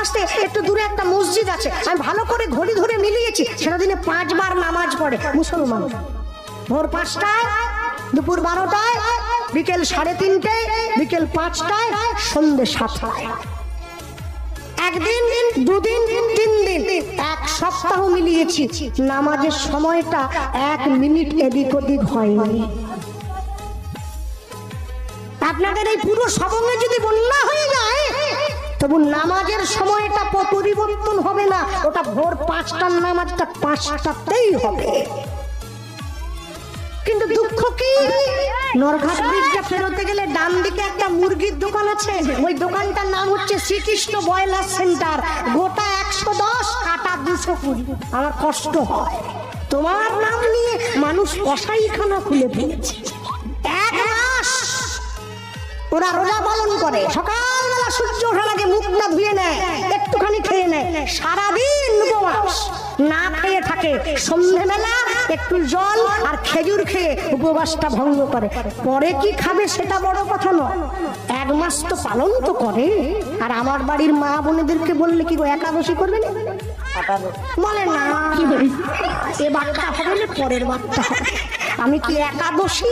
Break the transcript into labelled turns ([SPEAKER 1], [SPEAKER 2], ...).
[SPEAKER 1] পাশে একটু দূরে একটা মসজিদ আছে, আমি ভালো করে ঘড়ি ধরে মিলিয়েছি, সেটা দিনে 5 বার নামাজ পড়ে মুসলমান। ভোর 5টায়, দুপুর 12টায়, বিকেল 3:30টায়, বিকেল 5টায়, সন্ধ্যে 7টায়। একদিন, দুদিন, 3 দিন, 1 সপ্তাহ মিলিয়েছি, নামাজের সময়টা 1 মিনিট এদিক ওদিক হয়নি। আপনাদের এই পুরো সবঙ্গে যদি বন্যা হয়ে যায়, তবু নামাজের সময়টা পরিবর্তন হবে না, ওটা ভোর 5টার নামাজটা 5টাতেই হবে। কিন্তু দুঃখ কি, নরঘাট ব্রিজটা ফেরোতে গেলে ডান দিকে একটা মুরগির দোকান আছে, ওই দোকানটার নাম হচ্ছে শ্রীকৃষ্ণ ব্রয়লার সেন্টার। গোটা 110, কাটা 220। আমার কষ্ট হয়, তোমার নাম নিয়ে মানুষ কসাইখানা খুলে ফেলেছে। 1 মাস ওরা রোজা পালন করে, সকালবেলা সূর্য ওঠার আগে মুখটা ধুয়ে নেয়, একটুখানি খেয়ে নেয়, সারাদিন উপবাস না খেয়ে থাকে, সন্ধ্যেবেলা একটু জল আর খেজুর খেয়ে উপবাসটা ভঙ্গ করে। পরে কি খাবে সেটা বড় কথা নয়, 1 মাস তো পালন তো করে। আর আমার বাড়ির মা বোনেদেরকে বললে কি গো একাদশী করবে না, বলে না, এ বাচ্চা হবে না, পরের বাচ্চা হবে। আমি কি একাদশী